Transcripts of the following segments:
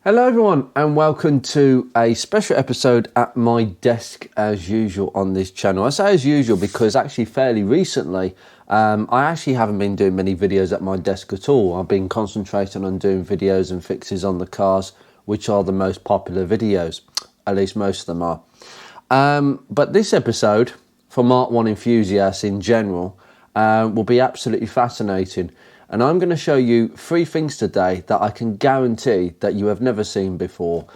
Hello everyone and welcome to a special episode at my desk as usual on this channel. I say as usual because actually fairly recently I actually haven't been doing many videos at my desk at all. I've been concentrating on doing videos and fixes on the cars, which are the most popular videos, at least most of them are. But this episode for Mark 1 enthusiasts in general will be absolutely fascinating. And I'm going to show you 3 things today that I can guarantee that you have never seen before,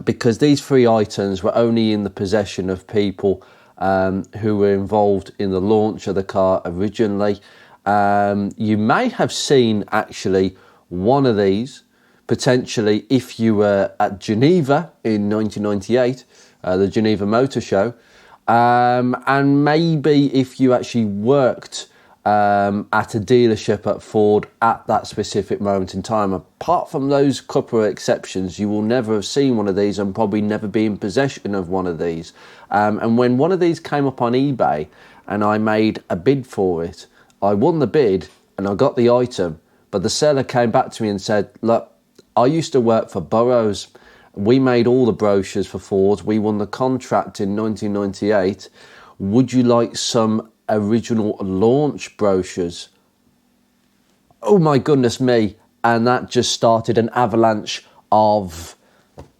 because these 3 items were only in the possession of people who were involved in the launch of the car originally. You may have seen actually one of these potentially if you were at Geneva in 1998, the Geneva Motor Show, and maybe if you actually worked at a dealership at Ford at that specific moment in time. Apart from those couple of exceptions, you will never have seen one of these and probably never be in possession of one of these. And when one of these came up on eBay and I made a bid for it, I won the bid and I got the item, but the seller came back to me and said, look, I used to work for Brochures. We made all the brochures for Ford. We won the contract in 1998. Would you like some original launch brochures? Oh my goodness me. And that just started an avalanche of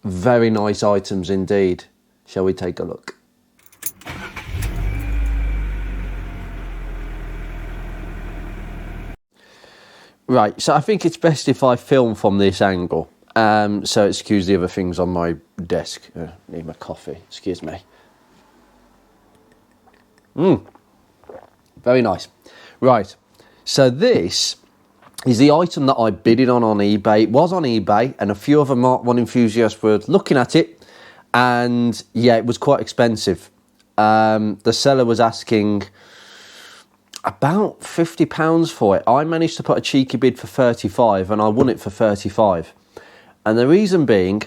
very nice items indeed. Shall we take a look? Right, so I think it's best if I film from this angle. So excuse the other things on my desk. Need my coffee, excuse me. Very nice. Right, so this is the item that I bidded on eBay. It was on eBay, and a few other Mark 1 enthusiasts were looking at it, and yeah, it was quite expensive. The seller was asking about £50 for it. I managed to put a cheeky bid for 35, and I won it for 35. And the reason being,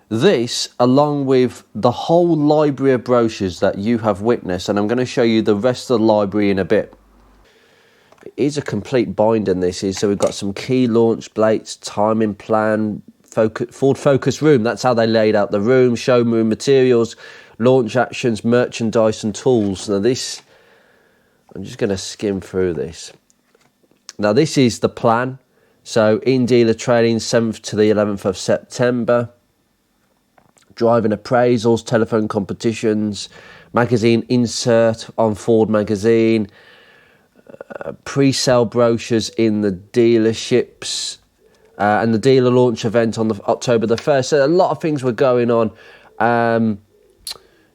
this, along with the whole library of brochures that you have witnessed, and I'm going to show you the rest of the library in a bit. It is a complete binder, this is. So we've got some key launch plates, timing plan, Ford Focus room. That's how they laid out the room, showroom materials, launch actions, merchandise and tools. Now this, I'm just going to skim through this. Now this is the plan. So in dealer training, 7th to the 11th of September. Driving appraisals, telephone competitions, magazine insert on Ford magazine, pre-sale brochures in the dealerships, and the dealer launch event on October the 1st. So a lot of things were going on.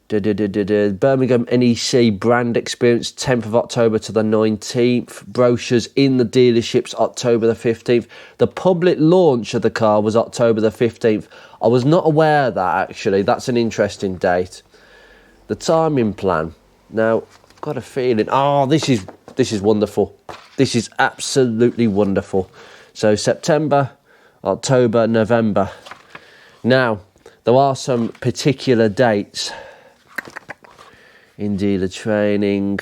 Birmingham NEC brand experience, 10th of October to the 19th. Brochures in the dealerships, October the 15th. The public launch of the car was October the 15th. I was not aware of that, actually. That's an interesting date. The timing plan. Now, I've got a feeling... Oh, this is wonderful. This is absolutely wonderful. So, September, October, November. Now, there are some particular dates in dealer training.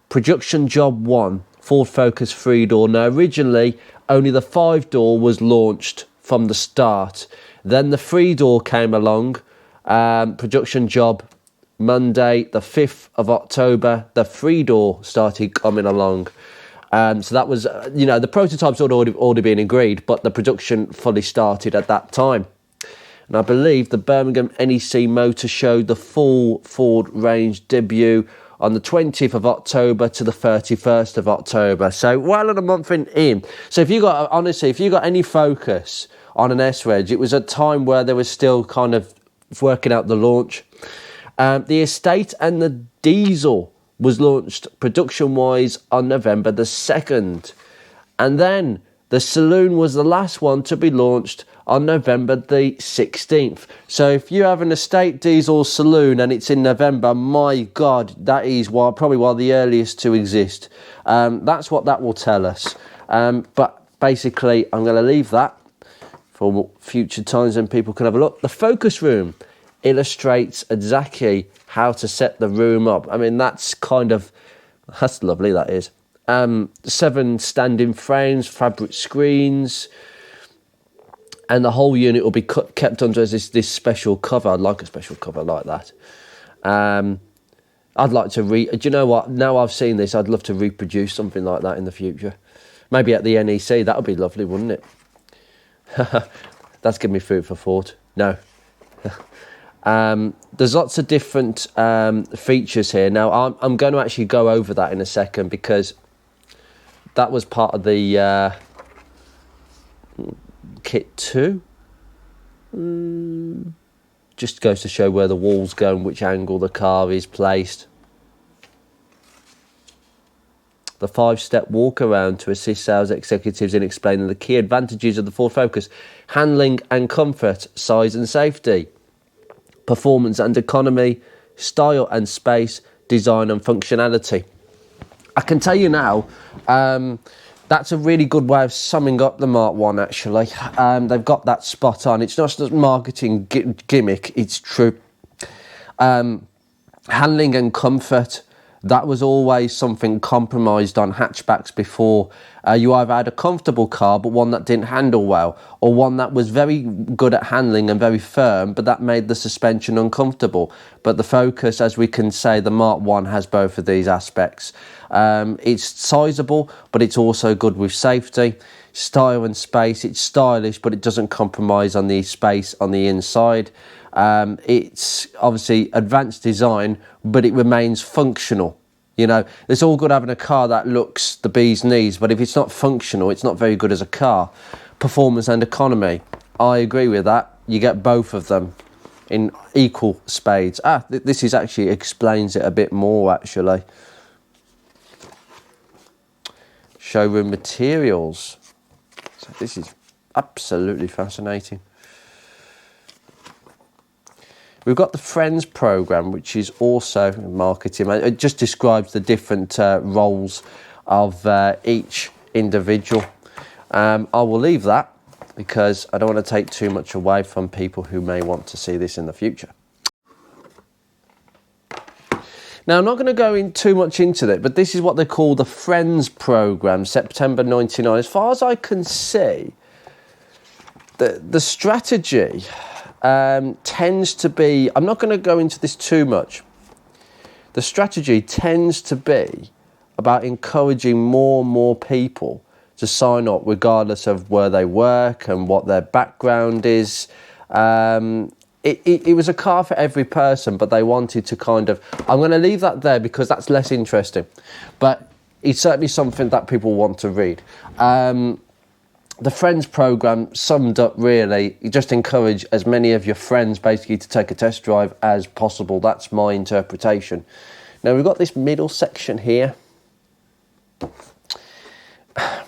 Production job 1, Ford Focus 3-door. Now originally only the 5-door was launched from the start. Then the 3-door came along. Production job Monday the 5th of October, the 3-door started coming along. So that was, the prototypes had already been agreed, but the production fully started at that time. And I believe the Birmingham NEC Motor Show, the full Ford range debut on the 20th of October to the 31st of October. So well and a month in. So if you got any focus on an S-Reg, it was a time where they were still kind of working out the launch. The Estate and the Diesel was launched production-wise on November the 2nd. And then the Saloon was the last one to be launched on November the 16th. So if you have an Estate Diesel Saloon and it's in November, my God, that is probably one of the earliest to exist. That's what that will tell us. But basically, I'm going to leave that for future times and people can have a look. The Focus room illustrates exactly how to set the room up. I mean, that's lovely, that is. 7 standing frames, fabric screens, and the whole unit will be kept under this special cover. I'd like a special cover like that. I'd like to do you know what? Now I've seen this, I'd love to reproduce something like that in the future. Maybe at the NEC, that would be lovely, wouldn't it? That's giving me food for thought. No. There's lots of different features here. Now, I'm going to actually go over that in a second, because that was part of the kit 2. Just goes to show where the walls go and which angle the car is placed. The 5-step walk around to assist sales executives in explaining the key advantages of the Ford Focus: handling and comfort, size and safety, performance and economy, style and space, design and functionality. I can tell you now, that's a really good way of summing up the Mark 1, actually. They've got that spot on. It's not just a marketing gimmick, it's true. Handling and comfort, that was always something compromised on hatchbacks before. You either had a comfortable car, but one that didn't handle well, or one that was very good at handling and very firm, but that made the suspension uncomfortable. But the Focus, as we can say, the Mark 1 has both of these aspects. It's sizable, but it's also good with safety. Style and space, it's stylish, but it doesn't compromise on the space on the inside. It's obviously advanced design, but it remains functional. You know, it's all good having a car that looks the bee's knees, but if it's not functional, it's not very good as a car. Performance and economy, I agree with that. You get both of them in equal spades. This is actually explains it a bit more, actually. Showroom materials. So this is absolutely fascinating. We've got the Friends program, which is also marketing. It just describes the different roles of each individual. I will leave that because I don't want to take too much away from people who may want to see this in the future. Now, I'm not going to go in too much into it, but this is what they call the Friends program, September 99. As far as I can see, the strategy tends to be, I'm not going to go into this too much. The strategy tends to be about encouraging more and more people to sign up regardless of where they work and what their background is. It was a car for every person, but they wanted to kind of, I'm going to leave that there because that's less interesting, but it's certainly something that people want to read. The Friends program summed up really, you just encourage as many of your friends basically to take a test drive as possible. That's my interpretation. Now we've got this middle section here.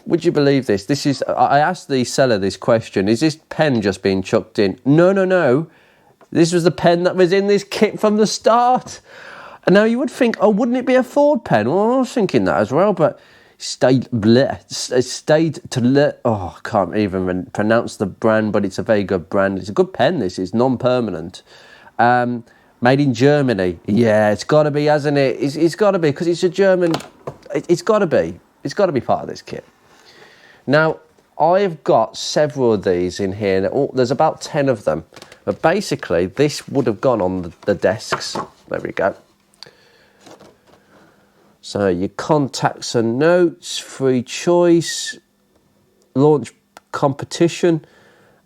Would you believe this? This is, I asked the seller this question, is this pen just being chucked in? No. This was the pen that was in this kit from the start. And now you would think, oh, wouldn't it be a Ford pen? Well, I was thinking that as well, but I can't even pronounce the brand, but it's a very good brand. It's a good pen, this is non-permanent. Made in Germany. Yeah, it's got to be, hasn't it? It's got to be, because it's a German, it's got to be. It's got to be part of this kit. Now, I've got several of these in here. There's about 10 of them. But basically, this would have gone on the desks. There we go. So your contacts and notes, free choice, launch competition.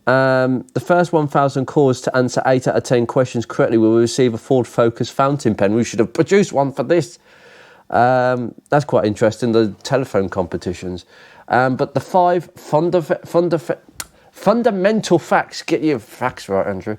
The first 1,000 calls to answer 8 out of 10 questions correctly will receive a Ford Focus fountain pen. We should have produced one for this. That's quite interesting, the telephone competitions. But the 5 fundamental facts, get your facts right, Andrew.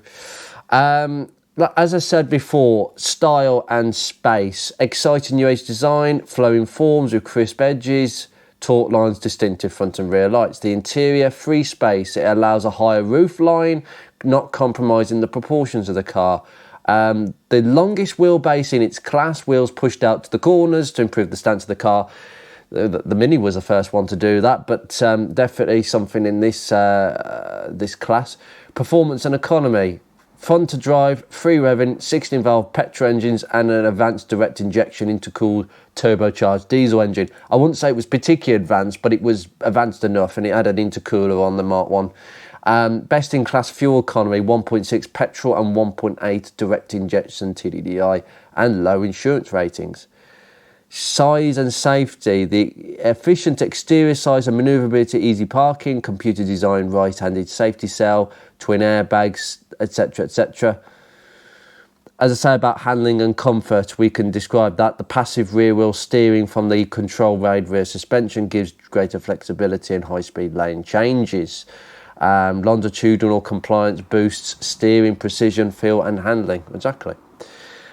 As I said before, style and space, exciting new age design, flowing forms with crisp edges, taut lines, distinctive front and rear lights. The interior, free space, it allows a higher roof line, not compromising the proportions of the car. The longest wheelbase in its class, wheels pushed out to the corners to improve the stance of the car. The Mini was the first one to do that, but definitely something in this this class. Performance and economy. Fun to drive, free revving, 16-valve petrol engines and an advanced direct injection intercooled turbocharged diesel engine. I wouldn't say it was particularly advanced, but it was advanced enough, and it had an intercooler on the Mark 1. Best in class fuel economy, 1.6 petrol and 1.8 direct injection TDDI, and low insurance ratings. Size and safety, the efficient exterior size and manoeuvrability, easy parking, computer design, right-handed safety cell, twin airbags, etc, etc. As I say about handling and comfort, we can describe that. The passive rear wheel steering from the control rail rear suspension gives greater flexibility and high-speed lane changes. Longitudinal compliance boosts steering, precision, feel and handling. Exactly.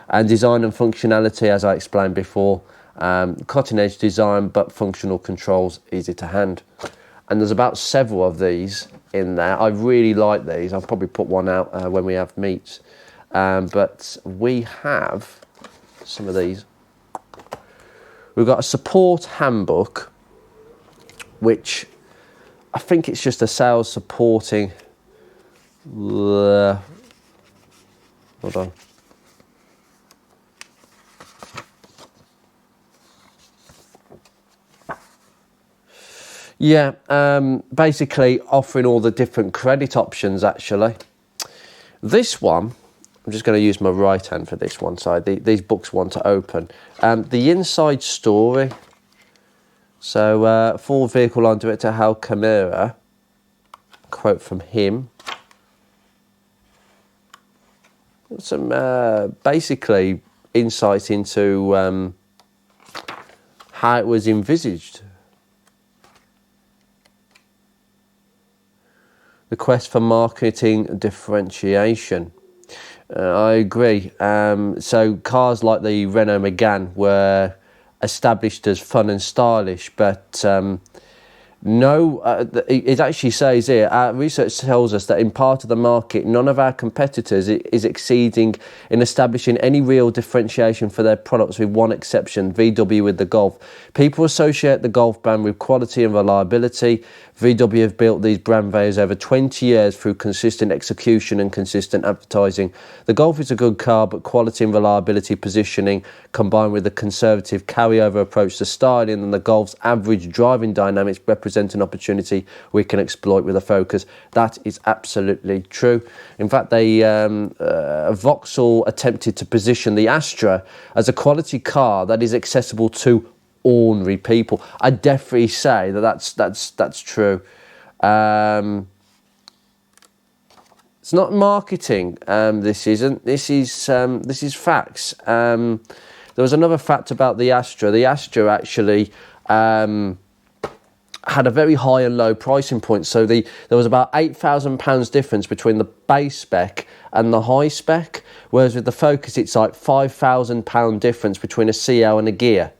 And design and functionality, as I explained before, cutting edge design but functional controls, easy to hand. And there's about several of these in there. I really like these. I'll probably put one out when we have meets. But we have some of these. We've got a support handbook, which I think it's just a sales supporting. Hold on. Yeah, basically offering all the different credit options, actually. This one, I'm just going to use my right hand for this one side. These books want to open. The inside story. So, Ford vehicle line director Hal Camara, quote from him. Some basically insight into how it was envisaged. The quest for marketing differentiation. I agree. So cars like the Renault Megane were established as fun and stylish, but it actually says here, our research tells us that in part of the market, none of our competitors is exceeding in establishing any real differentiation for their products, with one exception, VW with the Golf. People associate the Golf brand with quality and reliability. VW have built these brand values over 20 years through consistent execution and consistent advertising. The Golf is a good car, but quality and reliability positioning, combined with the conservative carryover approach to styling and the Golf's average driving dynamics, represent an opportunity we can exploit with a Focus. That is absolutely true. In fact, Vauxhall attempted to position the Astra as a quality car that is accessible to ordinary people. I definitely say that's true. It's not marketing. This isn't. This is facts. There was another fact about the Astra. The Astra actually had a very high and low pricing point. So there was about £8,000 difference between the base spec and the high spec, whereas with the Focus it's like £5,000 difference between a CL and a Gear.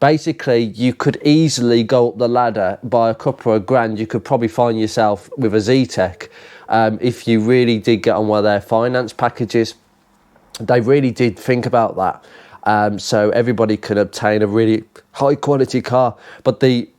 Basically, you could easily go up the ladder by a couple of grand. You could probably find yourself with a Z-Tech if you really did get on one of their finance packages. They really did think about that. So everybody could obtain a really high quality car. But the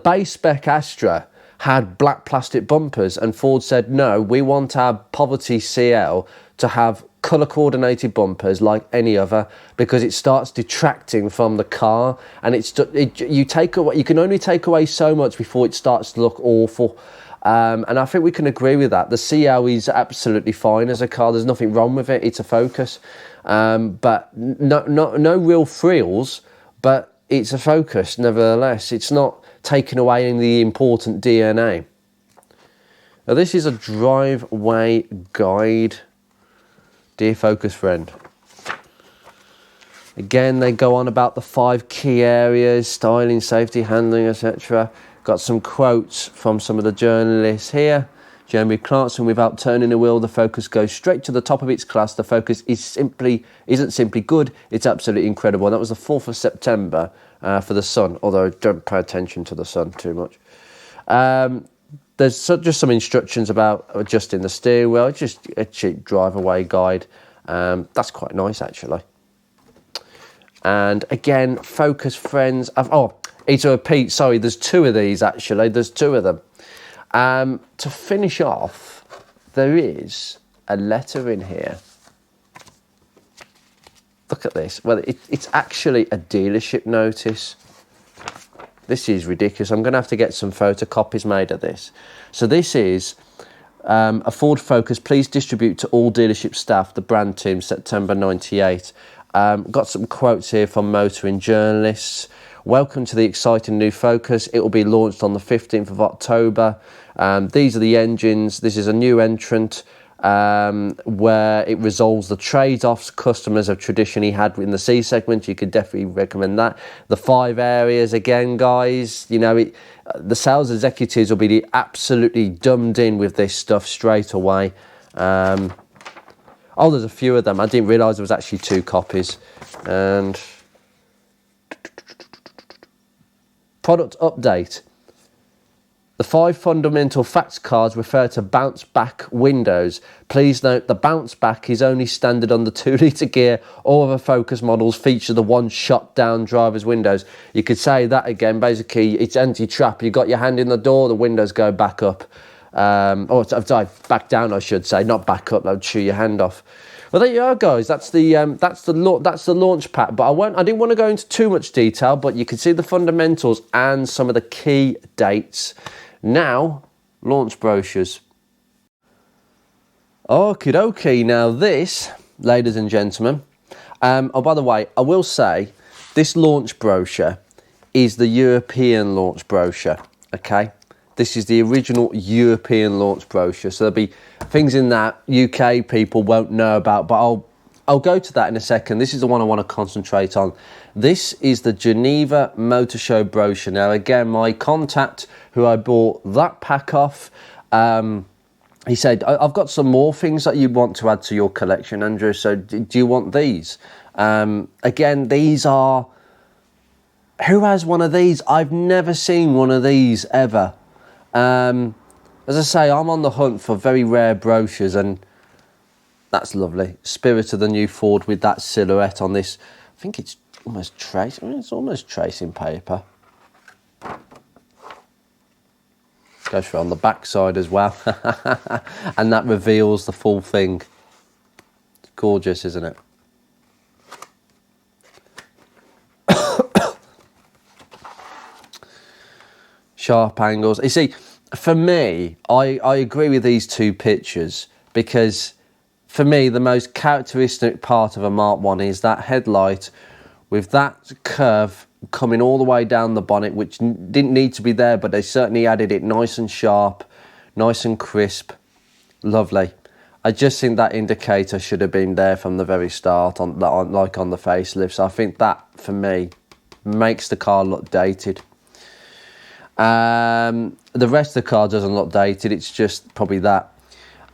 base spec Astra had black plastic bumpers, and Ford said, no, we want our poverty CL to have colour coordinated bumpers like any other, because it starts detracting from the car, and you can only take away so much before it starts to look awful. And I think we can agree with that. The CL is absolutely fine as a car. There's nothing wrong with it. It's a Focus, but no real frills. But it's a Focus nevertheless. It's not taking away any of the important DNA. Now, this is a driveway guide. Dear Focus friend. Again, they go on about the 5 key areas: styling, safety, handling, etc. Got some quotes from some of the journalists here. Jeremy Clarkson: without turning a wheel, the Focus goes straight to the top of its class. The Focus isn't simply good, it's absolutely incredible. And that was the 4th of September for the Sun, although don't pay attention to the Sun too much. There's just some instructions about adjusting the steering wheel. It's just a cheap drive-away guide. That's quite nice, actually. And again, Focus friends. It's a repeat. Sorry, there's 2 of these, actually. There's 2 of them. To finish off, there is a letter in here. Look at this. Well, it's actually a dealership notice. This is ridiculous. I'm going to have to get some photocopies made of this. So this is a Ford Focus. Please distribute to all dealership staff, the brand team, September 98. Got some quotes here from motoring journalists. Welcome to the exciting new Focus. It will be launched on the 15th of October. These are the engines. This is a new entrant where it resolves the trade-offs customers have traditionally had in the C segment. You could definitely recommend that. The 5 areas, again, guys, you know, the sales executives will be absolutely dumbed in with this stuff straight away. Oh, there's a few of them. I didn't realise there was actually 2 copies. And product update. The 5 fundamental facts cards refer to bounce back windows. Please note the bounce back is only standard on the 2-litre gear. All other Focus models feature the one-shot down driver's windows. You could say that again. Basically, it's anti-trap. You got your hand in the door, the windows go back up. Sorry, back down, I should say, not back up. That would chew your hand off. Well, there you are, guys. That's the launch pack. But I didn't want to go into too much detail. But you can see the fundamentals and some of the key dates. Now, launch brochures. Okie dokie. Now this, ladies and gentlemen. Oh, by the way, I will say this launch brochure is the European launch brochure. Okay. This is the original European launch brochure. So there'll be things in that UK people won't know about, but I'll go to that in a second. This is the one I want to concentrate on. This is the Geneva Motor Show brochure. Now, again, my contact who I bought that pack off, he said, I've got some more things that you'd want to add to your collection, Andrew. So do you want these? Again, these are... Who has one of these? I've never seen one of these ever. As I say, I'm on the hunt for very rare brochures, and that's lovely. Spirit of the new Ford with that silhouette on this. I think it's almost it's almost tracing paper. Goes for on the back side as well. And that reveals the full thing. It's gorgeous, isn't it? Sharp angles. You see, for me, I agree with these 2 pictures, because for me, the most characteristic part of a Mark 1 is that headlight with that curve coming all the way down the bonnet, which didn't need to be there, but they certainly added it nice and sharp, nice and crisp. Lovely. I just think that indicator should have been there from the very start, like on the facelift. So I think that, for me, makes the car look dated. The rest of the car doesn't look dated. It's just probably that.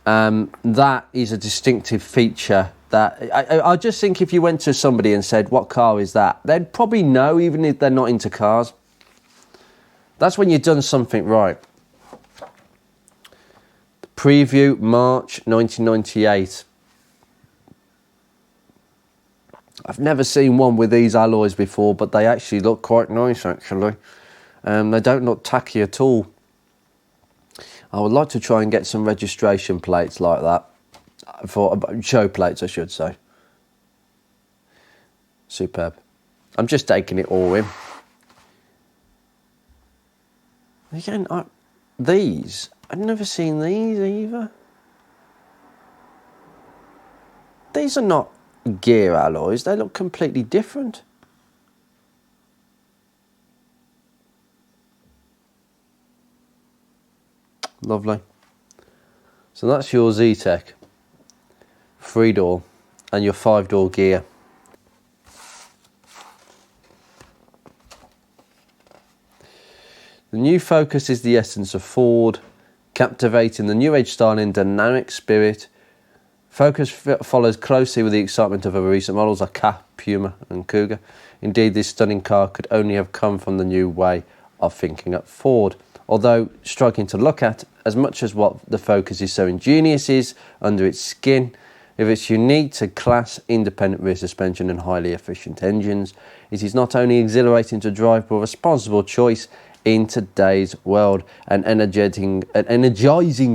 That is a distinctive feature that I just think if you went to somebody and said, what car is that? They'd probably know, even if they're not into cars. That's when you've done something right. Preview, March 1998. I've never seen one with these alloys before, but they actually look quite nice, actually. They don't look tacky at all. I would like to try and get some registration plates like that. For show plates, I should say. Superb. I'm just taking it all in. Again, these, I've never seen these either. These are not gear alloys. They look completely different. Lovely. So that's your Z-Tech 3-door and your 5-door gear. The new Focus is the essence of Ford, captivating the new age style and dynamic spirit. Focus follows closely with the excitement of other recent models like Ka, Puma and Cougar. Indeed, this stunning car could only have come from the new way of thinking at Ford. Although striking to look at, as much as what the Focus is so ingenious is under its skin, with its unique to class independent rear suspension and highly efficient engines, it is not only exhilarating to drive but a responsible choice in today's world. An energizing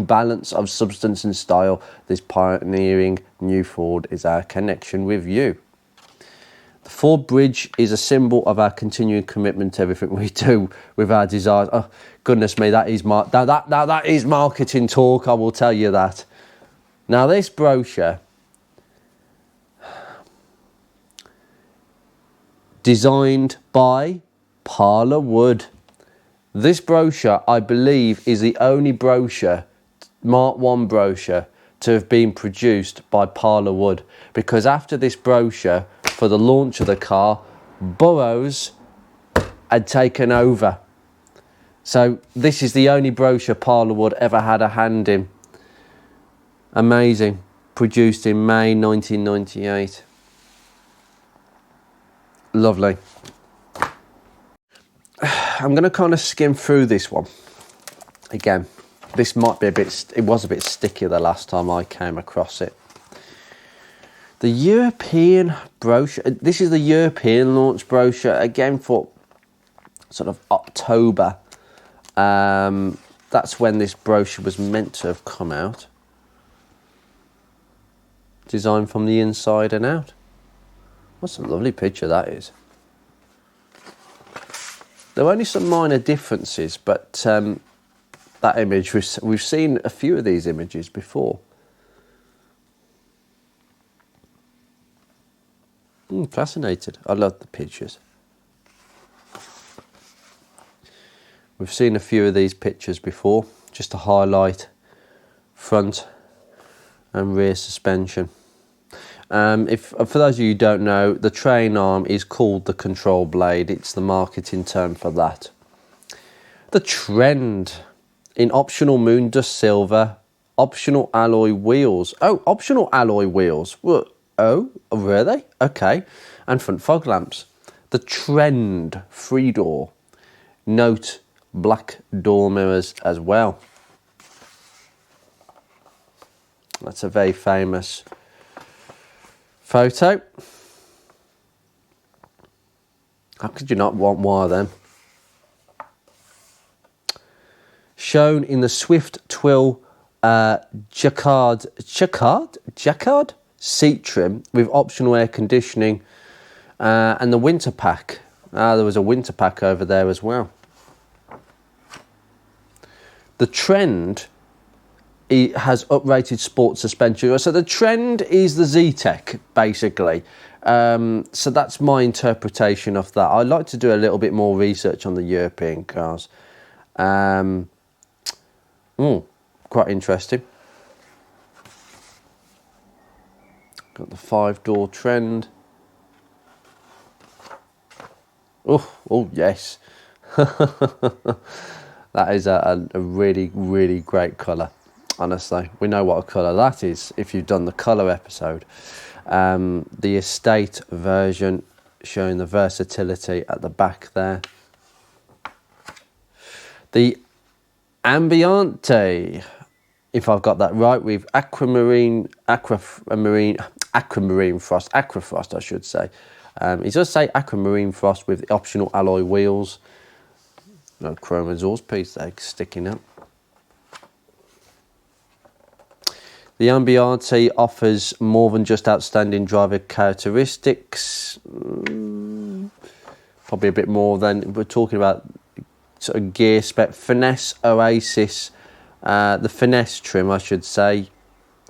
balance of substance and style, this pioneering new Ford is our connection with you. The Ford Bridge is a symbol of our continuing commitment to everything we do with our desires. Oh, goodness me, that is that is marketing talk, I will tell you that. Now, this brochure, designed by Parlour Wood. This brochure, I believe, is the only brochure, Mark 1 brochure, to have been produced by Parlour Wood, because after this brochure, for the launch of the car, Burroughs had taken over. So this is the only brochure Parlour Wood ever had a hand in. Amazing. Produced in May 1998. Lovely. I'm going to kind of skim through this one. Again, this might be it was a bit sticky the last time I came across it. The European brochure, this is the European launch brochure, again for sort of October. That's when this brochure was meant to have come out. Designed from the inside and out. What a lovely picture that is. There are only some minor differences, but that image, we've seen a few of these images before. Fascinated. I love the pictures. We've seen a few of these pictures before, just to highlight front and rear suspension. For those of you who don't know, the train arm is called the control blade. It's the marketing term for that. The trend in optional moon dust silver, optional alloy wheels. Oh, optional alloy wheels. Oh, were they? Okay. And front fog lamps. The trend 3-door. Note black door mirrors as well. That's a very famous photo. How could you not want one of them? Shown in the Swift Twill jacquard seat trim with optional air conditioning and the winter pack. There was a winter pack over there as well. The Trend, it has uprated sports suspension. So the Trend is the Z-Tech, basically. So that's my interpretation of that. I'd like to do a little bit more research on the European cars. Quite interesting. Got the 5-door Trend. Oh yes. That is a really, really great colour. Honestly, we know what a colour that is if you've done the colour episode. The estate version showing the versatility at the back there. The Ambiente, if I've got that right, with aquamarine frost, I should say. It does say aquamarine frost with optional alloy wheels. No chrome exhaust piece there sticking up. The Ambiente offers more than just outstanding driver characteristics. Probably a bit more than we're talking about. Sort of gear spec, finesse Oasis, the finesse trim, I should say.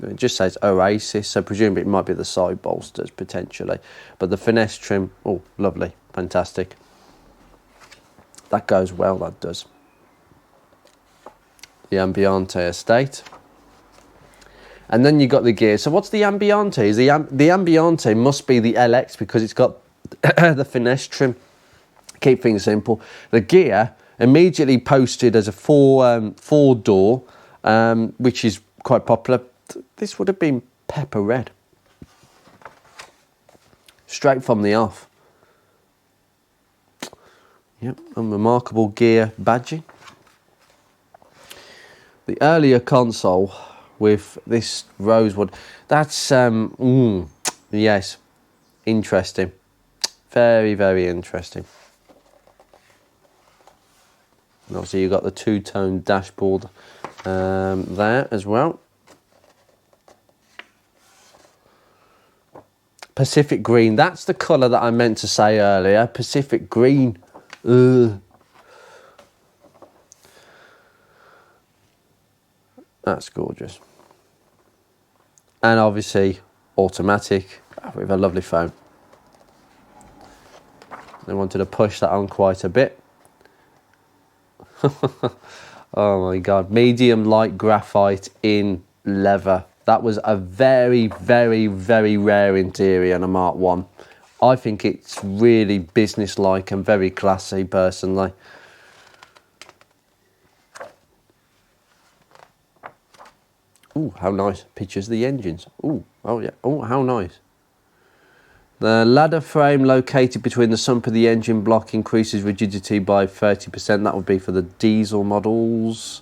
It just says Oasis, so presumably it might be the side bolsters potentially. But the finesse trim, oh, lovely, fantastic. That goes well, that does. The Ambiente estate. And then you got the gear. So what's the Ambiente? The Ambiente must be the LX because it's got the finesse trim. Keep things simple. The gear immediately posted as a four-door, which is quite popular. This would have been pepper red. Straight from the off. Yep, unremarkable gear badging. The earlier console with this rosewood, that's, yes, interesting. Very, very interesting. And obviously you've got the two-tone dashboard there as well. Pacific green. That's the colour that I meant to say earlier. Pacific green. Ugh. That's gorgeous. And obviously automatic with a lovely phone. They wanted to push that on quite a bit. Oh my god, medium light graphite in leather. That was a very, very, very rare interior on a Mark 1. I think it's really business-like and very classy, personally. Ooh, how nice. Pictures of the engines. Ooh, oh yeah. Oh, how nice. The ladder frame located between the sump of the engine block increases rigidity by 30%. That would be for the diesel models.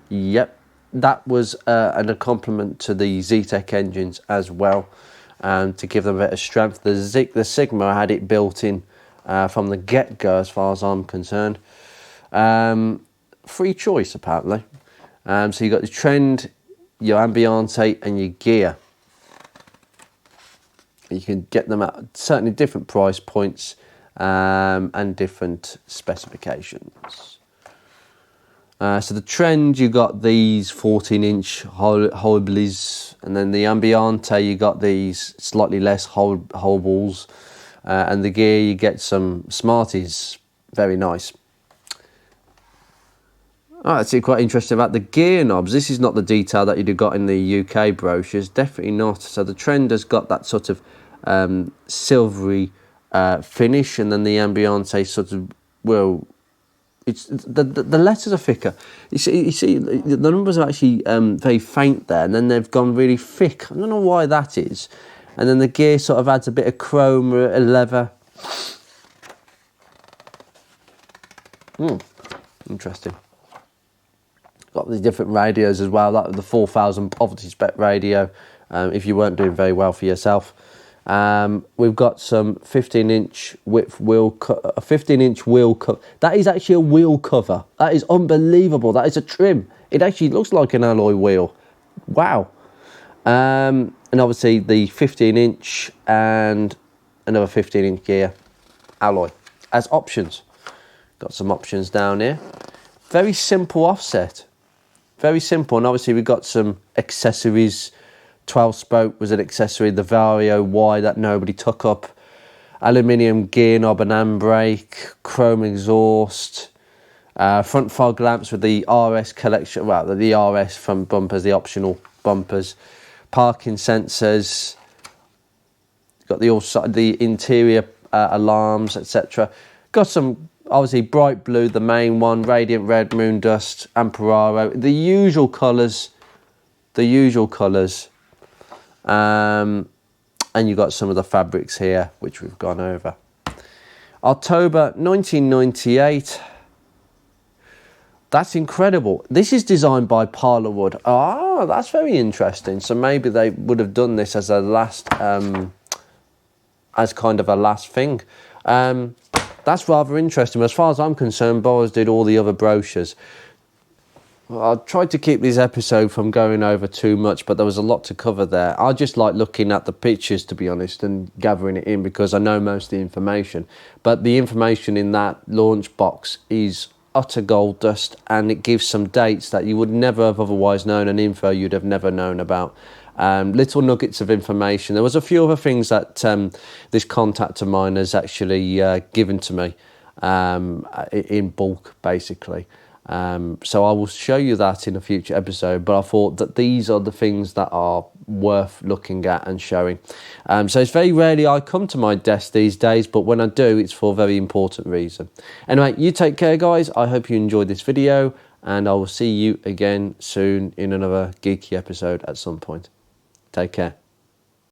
Yep. That was a compliment to the Zetec engines as well, to give them a bit of strength. The Sigma had it built in from the get-go, as far as I'm concerned. Free choice, apparently. So you got the Trend, your Ambiente, and your Gear. You can get them at certainly different price points and different specifications. So the Trend, you got these 14-inch hole balls, and then the Ambiente, you got these slightly less hole balls, and the Gear, you get some Smarties, very nice. Oh, that's quite interesting about the gear knobs. This is not the detail that you'd have got in the UK brochures, definitely not. So the Trend has got that sort of silvery finish, and then the Ambiente sort of, well, it's the letters are thicker. You see, the numbers are actually very faint there, and then they've gone really thick. I don't know why that is. And then the Gear sort of adds a bit of chrome or a leather. Interesting. Got the different radios as well. That the 4000 poverty spec radio. If you weren't doing very well for yourself. We've got some 15-inch width wheel, a 15-inch wheel cover. That is actually a wheel cover. That is unbelievable. That is a trim. It actually looks like an alloy wheel. Wow. And obviously the 15-inch and another 15-inch gear alloy as options. Got some options down here. Very simple offset. Very simple. And obviously we've got some accessories. 12-spoke was an accessory, the Vario Y that nobody took up, aluminium gear knob and handbrake, chrome exhaust, front fog lamps with the RS collection, well, the RS front bumpers, the optional bumpers, parking sensors, got the interior alarms, etc. Got some, obviously, bright blue, the main one, radiant red, moon dust, Amperaro, the usual colours, and you've got some of the fabrics here, which we've gone over. October 1998. That's incredible. This is designed by Parlerwood. Ah, that's very interesting. So maybe they would have done this as a last, as kind of a last thing. That's rather interesting. As far as I'm concerned, Boas did all the other brochures. I tried to keep this episode from going over too much, but there was a lot to cover there. I just like looking at the pictures, to be honest, and gathering it in because I know most of the information. But the information in that launch box is utter gold dust, and it gives some dates that you would never have otherwise known, and info you'd have never known about. Little nuggets of information. There was a few other things that this contact of mine has actually given to me in bulk, basically. So I will show you that in a future episode, but I thought that these are the things that are worth looking at and showing. So it's very rarely I come to my desk these days, but when I do, it's for a very important reason. Anyway, you take care, guys. I hope you enjoyed this video, and I will see you again soon in another geeky episode at some point. Take care.